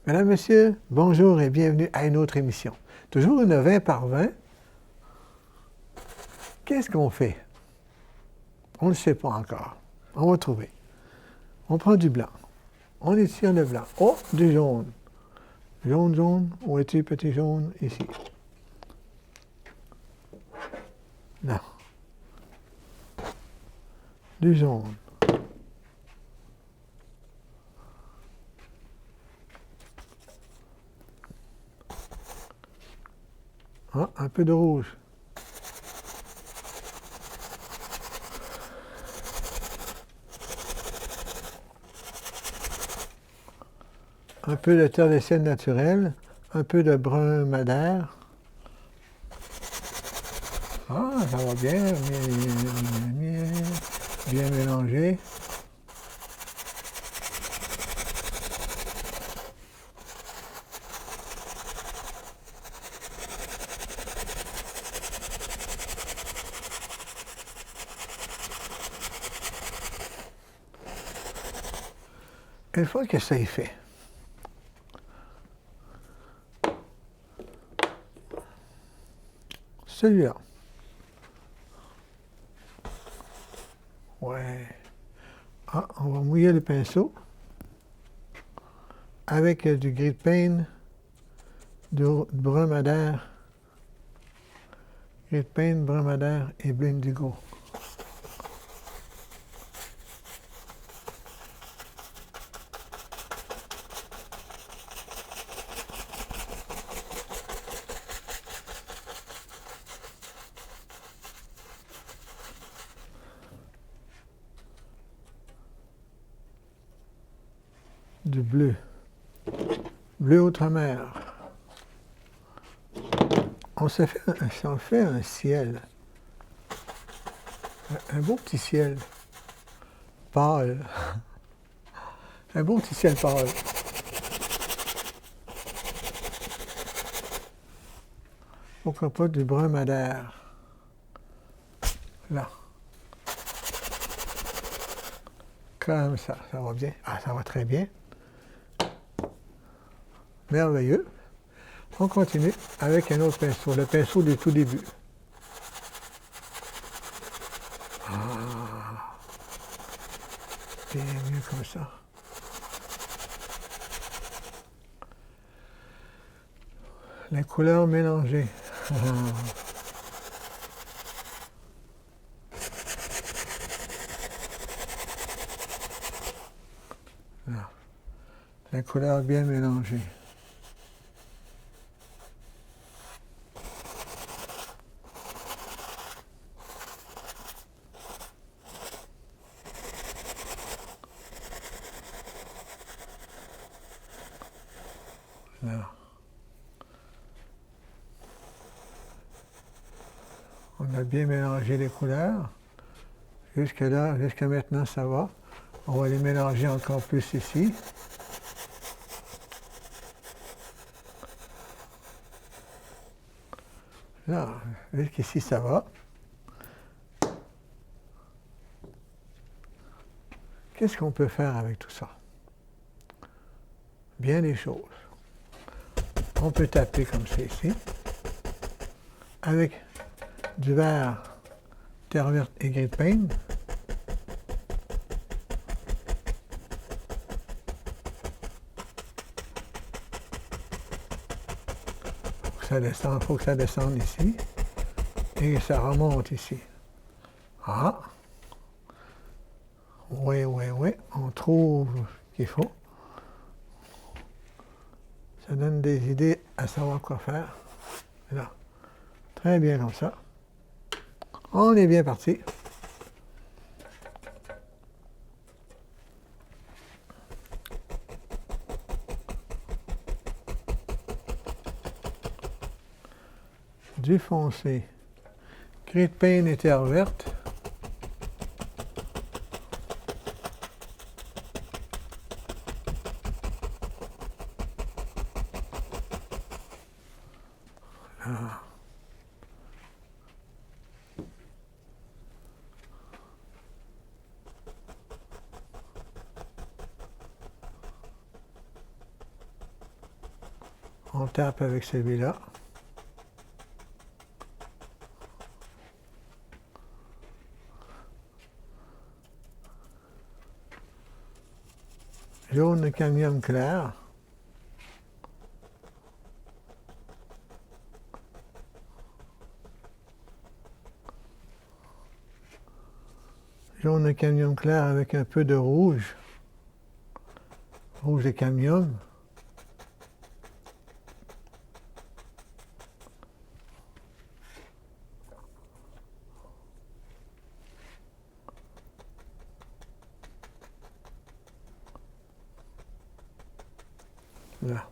Mesdames, Messieurs, bonjour et bienvenue à une autre émission. Toujours une 20 par 20. Qu'est-ce qu'on fait? On ne sait pas encore. On va trouver. On prend du blanc. On étire le blanc. Oh, du jaune. Jaune, jaune. Où est-il, petit jaune? Ici. Non. Du jaune. Ah, un peu de rouge. Un peu de terre de ciel naturelle. Un peu de brun madère. Ah, ça va bien. Bien mélangé. Une fois que ça est fait, celui-là. Ouais. Ah, on va mouiller le pinceau avec du gris de pain, du brun madère, gris de pain, brun madère et bleu indigo. Du bleu. Bleu outre-mer. On fait un ciel. Un beau petit ciel pâle. Un beau petit ciel pâle. Pourquoi pas du brun madère. Là. Comme ça va bien. Ah, ça va très bien. Merveilleux. On continue avec un autre pinceau, le pinceau du tout début. Ah, bien mieux comme ça. Les couleurs mélangées. Là. Les couleurs bien mélangées. Là. On a bien mélangé les couleurs. Jusque là, jusqu'à maintenant, ça va. On va les mélanger encore plus ici. Là, jusqu'ici, ça va. Qu'est-ce qu'on peut faire avec tout ça? Bien des choses. On peut taper comme ça ici, avec du vert, terre verte et gris de pain. Faut que ça descende ici, et ça remonte ici. Ah! Oui, on trouve ce qu'il faut. Ça donne des idées à savoir quoi faire. Là. Très bien comme ça. On est bien parti. Du foncé. Gris de pain et terre verte. Là. On tape avec celui-là. Jaune de cadmium clair. Jaune de cadmium clair avec un peu de rouge. Rouge de cadmium. Là.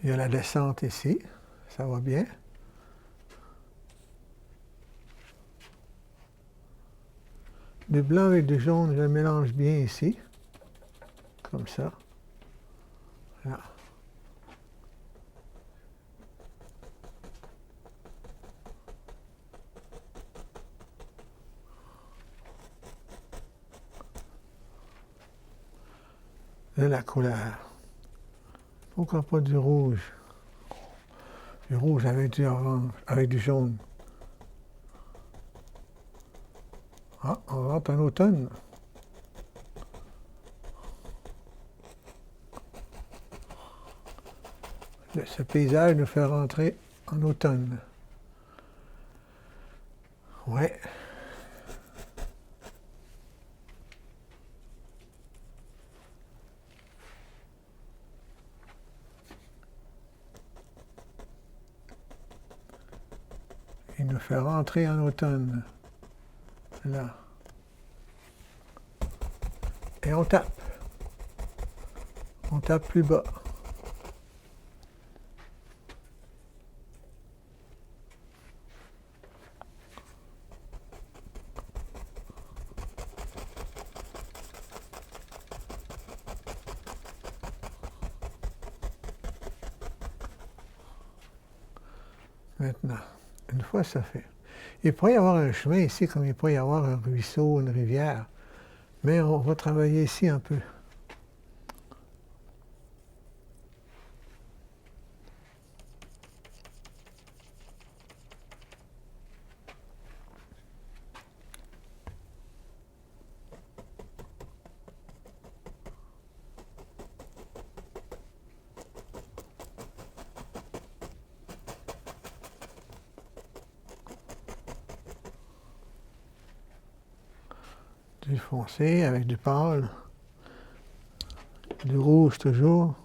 Il y a la descente ici, ça va bien. Du blanc avec du jaune, je le mélange bien ici, comme ça. Là. Là, la couleur. Pourquoi pas du rouge? Du rouge avec du orange, avec du jaune. Ah, on rentre en automne. Ce paysage nous fait rentrer en automne. Ouais. Il nous fait rentrer en automne. Là. Et on tape. On tape plus bas. Maintenant, une fois ça fait. Il pourrait y avoir un chemin ici, comme il pourrait y avoir un ruisseau, une rivière. Mais on va travailler ici un peu. Du foncé avec du pâle, du rouge toujours.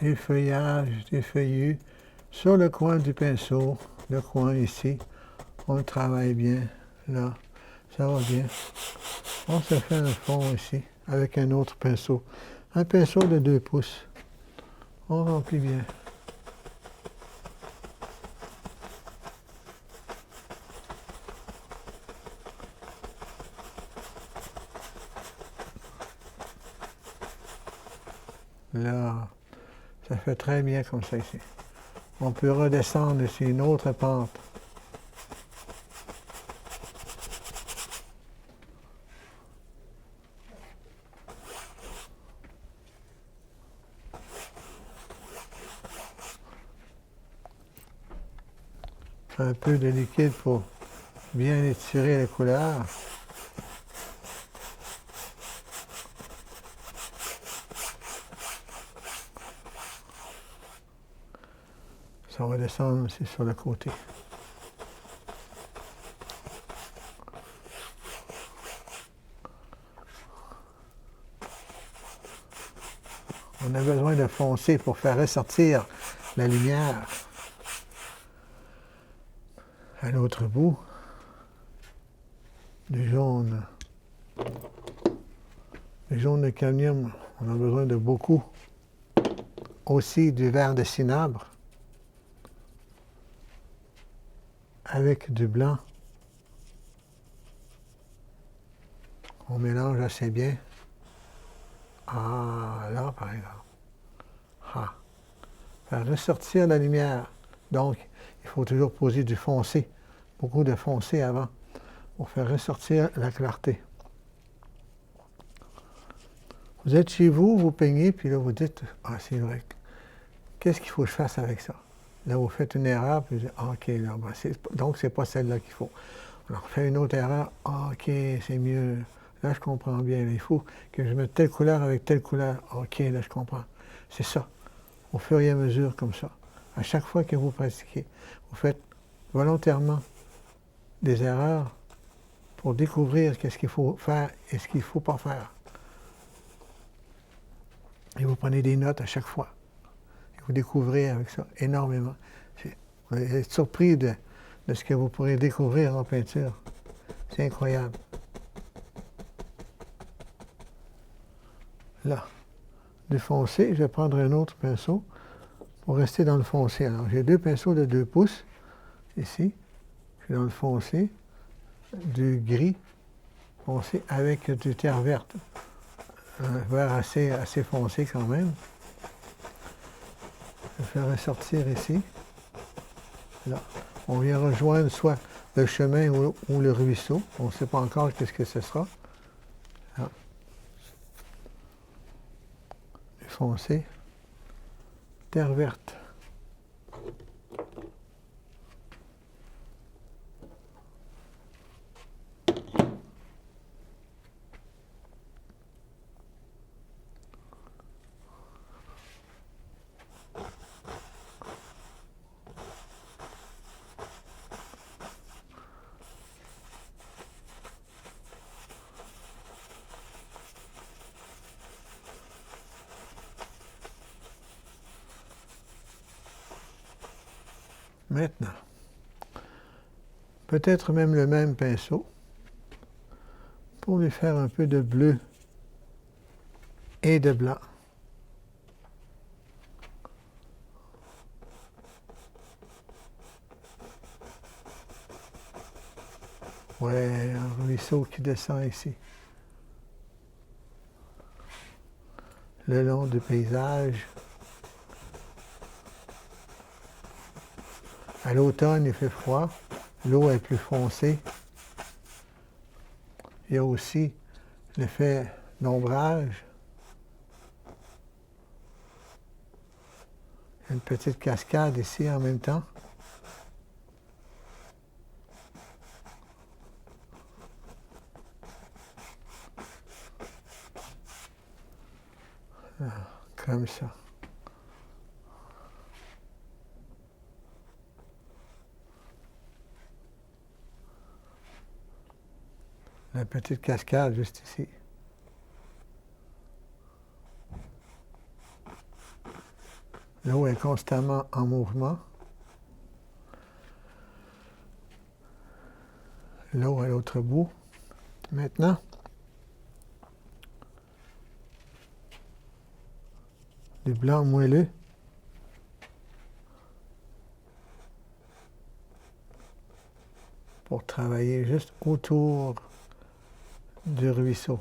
Des feuillages, des feuillus sur le coin du pinceau, le coin ici. On travaille bien, là, ça va bien. On se fait un fond ici avec un autre pinceau. Un pinceau de 2 pouces. On remplit bien. Là, ça fait très bien comme ça ici. On peut redescendre ici une autre pente. Un peu de liquide pour bien étirer les couleurs. Ça va descendre aussi sur le côté. On a besoin de foncer pour faire ressortir la lumière. À l'autre bout, du jaune. Le jaune de cadmium, On a besoin de beaucoup aussi du verre de cinabre avec du blanc. On mélange assez bien. Ah, là, par exemple. Ah. Faire ressortir la lumière. Donc, il faut toujours poser du foncé. Beaucoup de foncé avant pour faire ressortir la clarté. Vous êtes chez vous, vous peignez, puis là, vous dites, ah, c'est vrai, qu'est-ce qu'il faut que je fasse avec ça? Là, vous faites une erreur, puis vous dites, ah, OK, là, ben, donc, c'est pas celle-là qu'il faut. Alors, faites une autre erreur, ah, OK, c'est mieux. Là, je comprends bien. Là, il faut que je mette telle couleur avec telle couleur. OK, là, je comprends. C'est ça. Au fur et à mesure, comme ça. À chaque fois que vous pratiquez, vous faites volontairement des erreurs pour découvrir qu'est-ce qu'il faut faire et ce qu'il ne faut pas faire. Et vous prenez des notes à chaque fois. Et vous découvrez avec ça énormément. Vous allez être surpris de ce que vous pourrez découvrir en peinture. C'est incroyable. Là, du foncé, je vais prendre un autre pinceau pour rester dans le foncé. Alors, j'ai deux pinceaux de 2 pouces, ici. Je suis dans le foncé, du gris foncé avec du terre verte. Un vert assez foncé quand même. Je vais faire ressortir ici. Là, on vient rejoindre soit le chemin ou le ruisseau. On ne sait pas encore qu'est-ce que ce sera. Là. Du foncé. Terre verte. Maintenant, peut-être même le même pinceau pour lui faire un peu de bleu et de blanc. Ouais, un ruisseau qui descend ici. Le long du paysage. À l'automne, il fait froid. L'eau est plus foncée. Il y a aussi l'effet d'ombrage. Il y a une petite cascade ici en même temps. Comme ça. La petite cascade juste ici. L'eau est constamment en mouvement. L'eau à l'autre bout. Maintenant, du blanc moelleux. Pour travailler juste autour du ruisseau.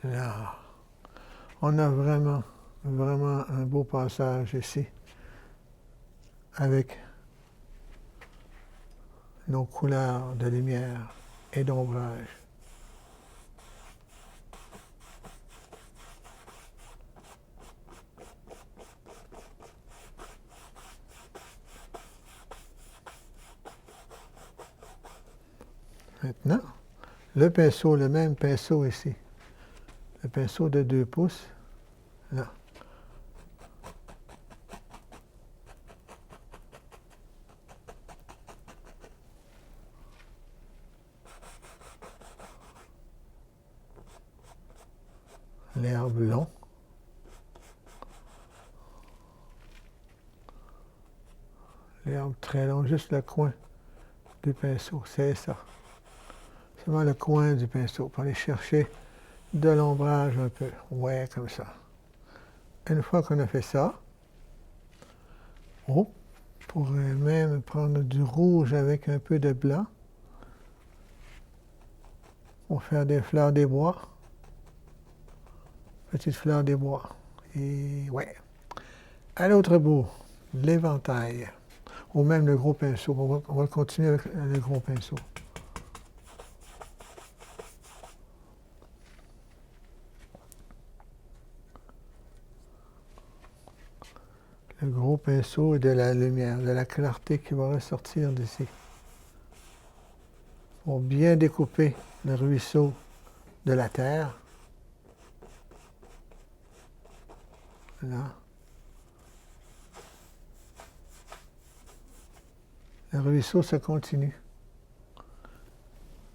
Là, on a vraiment un beau passage ici avec nos couleurs de lumière et d'ombrage. Maintenant, le pinceau, le même pinceau ici. Le pinceau de 2 pouces, là. l'herbe long. L'herbe très long, juste le coin du pinceau, c'est ça. Seulement le coin du pinceau pour aller chercher de l'ombrage un peu. Ouais, comme ça. Une fois qu'on a fait ça, on pourrait même prendre du rouge avec un peu de blanc pour faire des fleurs des bois. Petites fleurs des bois. Et ouais. À l'autre bout, l'éventail. Ou même le gros pinceau. On va continuer avec le gros pinceau. Le gros pinceau et de la lumière, de la clarté qui va ressortir d'ici. Pour bien découper le ruisseau de la terre. Là. Le ruisseau, ça continue.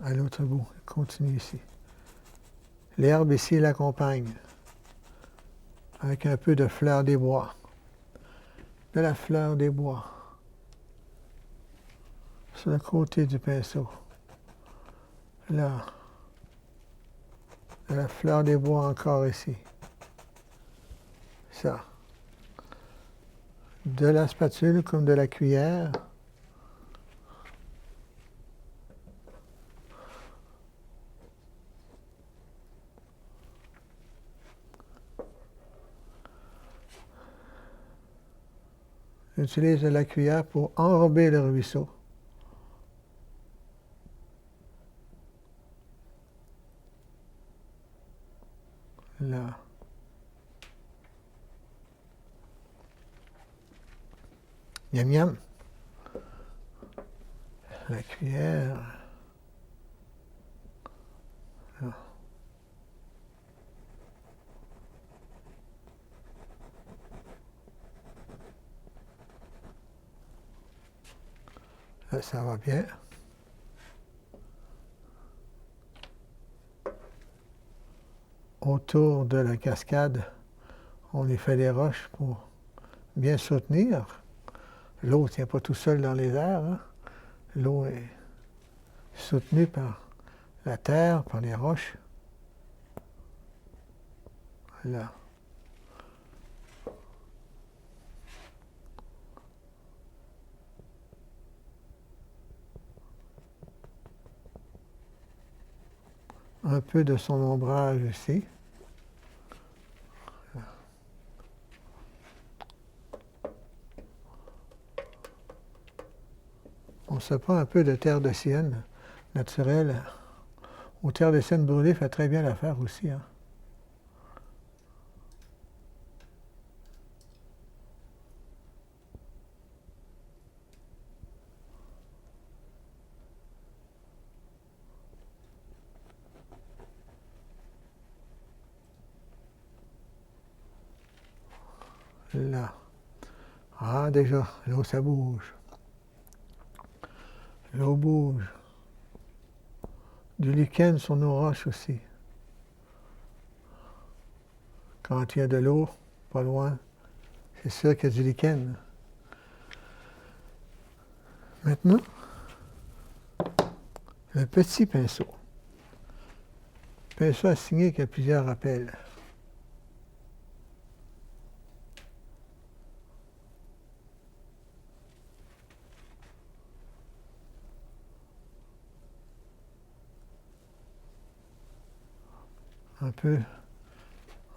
À l'autre bout, il continue ici. L'herbe ici l'accompagne. Avec un peu de fleur des bois. De la fleur des bois. Sur le côté du pinceau. Là. De la fleur des bois encore ici. Ça. De la spatule comme de la cuillère. J'utilise la cuillère pour enrober le ruisseau. Là. Miam miam. La cuillère. Là. Là, ça va bien. Autour de la cascade, on y fait des roches pour bien soutenir. L'eau ne tient pas tout seul dans les airs. Hein? L'eau est soutenue par la terre, par les roches. Là. Un peu de son ombrage ici. On se prend un peu de terre de sienne naturelle. Ou terre de sienne brûlée fait très bien l'affaire aussi. Hein. Là. Ah, déjà, l'eau, ça bouge. L'eau bouge. Du lichen sur nos roches aussi. Quand il y a de l'eau, pas loin, c'est sûr qu'il y a du lichen. Maintenant, le petit pinceau. Pinceau assigné qui a plusieurs rappels.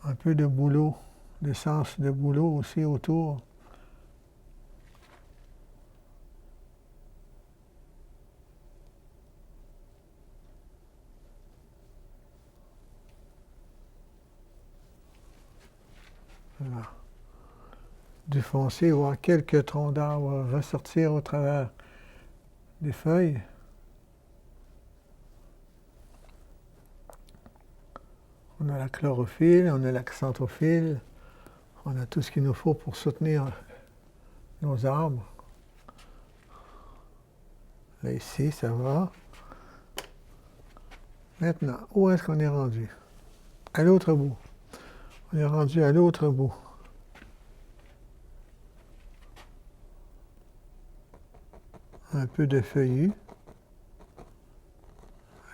Un peu de boulot, d'essence de boulot aussi autour. Voilà. Du foncé, voir quelques troncs d'arbres ressortir au travers des feuilles. On a la chlorophylle, on a la xanthophylle, on a tout ce qu'il nous faut pour soutenir nos arbres. Là, ici, ça va. Maintenant, où est-ce qu'on est rendu? À l'autre bout. On est rendu à l'autre bout. Un peu de feuillus.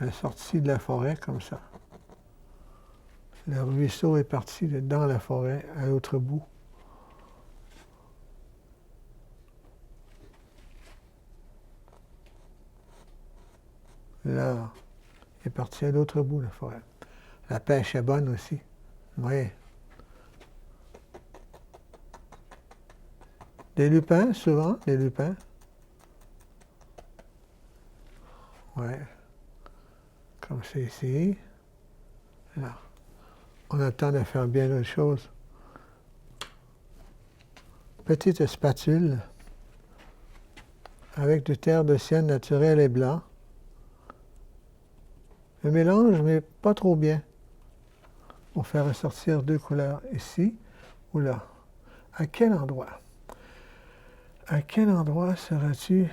À la sortie de la forêt, comme ça. Le ruisseau est parti dans la forêt, à l'autre bout. Là, il est parti à l'autre bout de la forêt. La pêche est bonne aussi. Oui. Des lupins, souvent, des lupins. Oui. Comme c'est ici. Là. On a le temps de faire bien d'autres choses. Petite spatule avec du terre de sienne naturel et blanc. Le mélange, mais pas trop bien. Pour faire ressortir deux couleurs ici ou là. À quel endroit? À quel endroit seras-tu,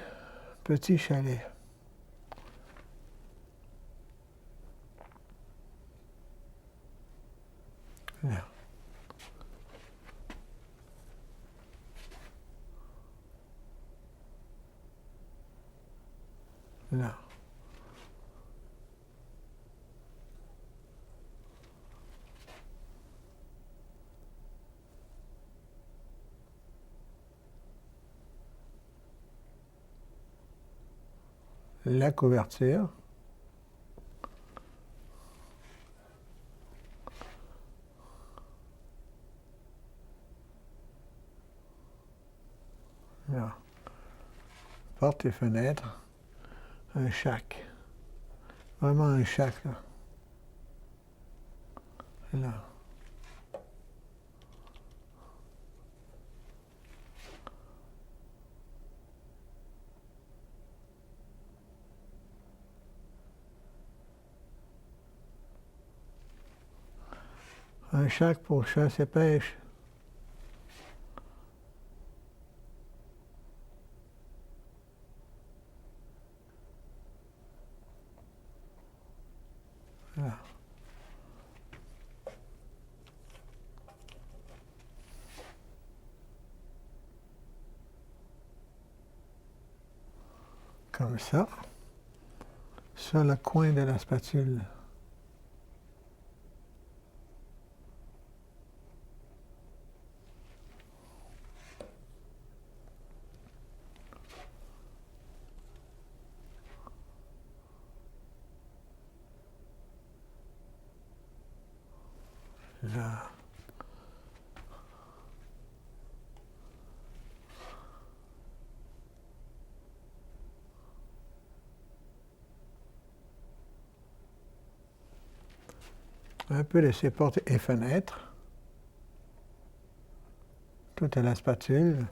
petit chalet? Là. Là. La couverture. Là. Porte et fenêtres. Un shack. Vraiment un shack, là. Là. Un shack pour chasse et pêche. Là. Comme ça. Sur le coin de la spatule. Là. Un peu laisser portes et fenêtres. Tout à la spatule.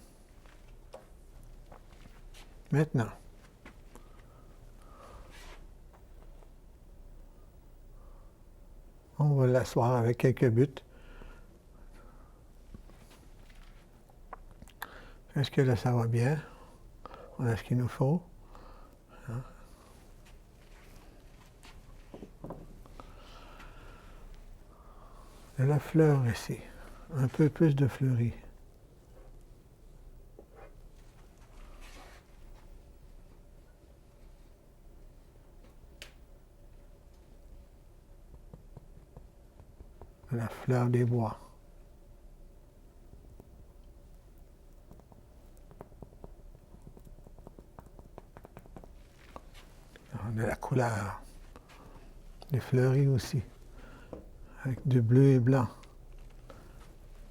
Maintenant. On va l'asseoir avec quelques buts. Est-ce que là, ça va bien? On a ce qu'il nous faut. Hein? De la fleur ici. Un peu plus de fleuris. De la fleur des bois. De la couleur. Des fleuris aussi. Avec du bleu et blanc.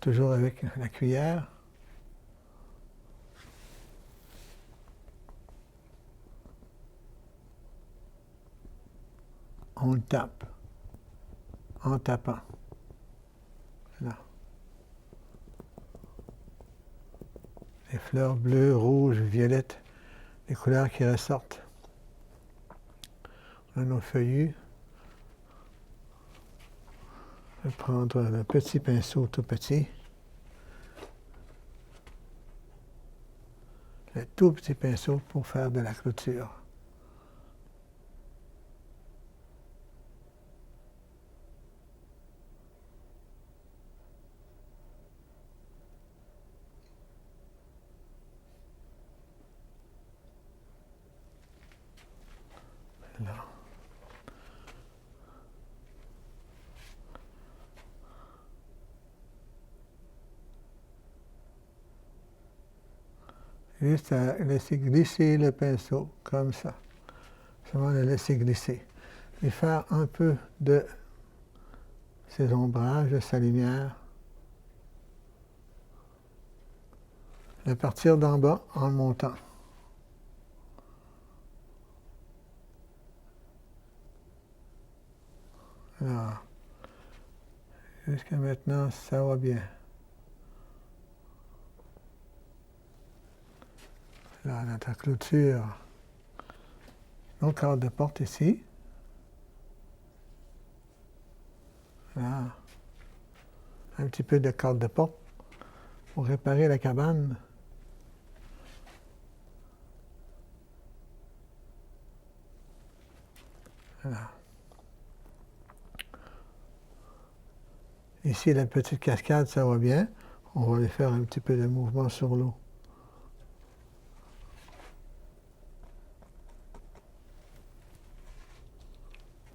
Toujours avec la cuillère. On le tape. En tapant. Là. Les fleurs bleues, rouges, violettes. Les couleurs qui ressortent. On a nos feuillus. Je vais prendre un petit pinceau tout petit. Un tout petit pinceau pour faire de la clôture. Juste à laisser glisser le pinceau, comme ça. Seulement le laisser glisser. Et faire un peu de ses ombrages, de sa lumière. De partir d'en bas en montant. Là. Jusqu'à maintenant, ça va bien. Là, notre clôture. Notre cadre de porte ici. Là. Un petit peu de cadre de porte pour réparer la cabane. Là. Ici, la petite cascade, ça va bien. On va aller faire un petit peu de mouvement sur l'eau.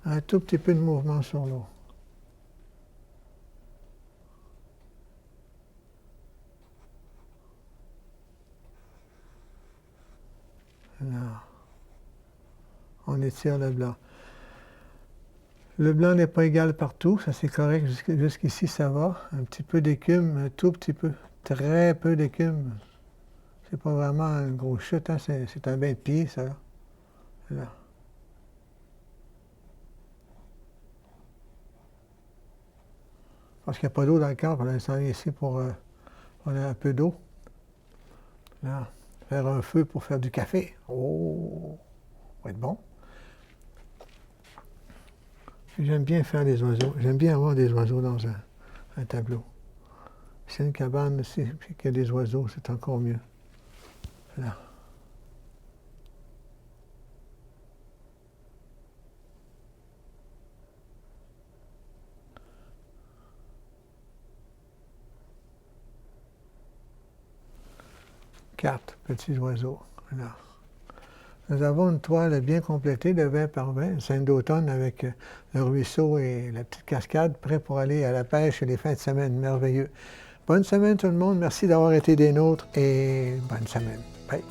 Un tout petit peu de mouvement sur l'eau. Là. On étire le blanc. Le blanc n'est pas égal partout, ça c'est correct, jusqu'ici ça va. Un petit peu d'écume, un tout petit peu, très peu d'écume. C'est pas vraiment une grosse chute, hein? C'est un bain de pied, ça. Là. Parce qu'il n'y a pas d'eau dans le camp, on a installé ici pour on a un peu d'eau. Là. Faire un feu pour faire du café. Oh! Ça va être bon. J'aime bien faire des oiseaux. J'aime bien avoir des oiseaux dans un tableau. C'est une cabane, si il y a des oiseaux, c'est encore mieux. Là. Quatre petits oiseaux. Là. Nous avons une toile bien complétée de 20 par 20, une scène d'automne avec le ruisseau et la petite cascade, prêt pour aller à la pêche et les fins de semaine. Merveilleux. Bonne semaine tout le monde. Merci d'avoir été des nôtres et bonne semaine. Bye.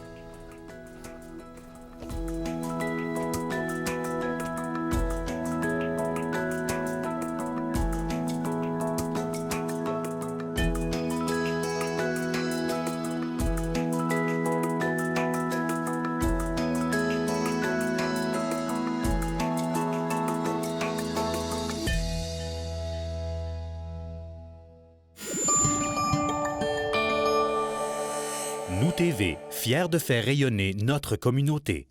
Nous TV, fiers de faire rayonner notre communauté.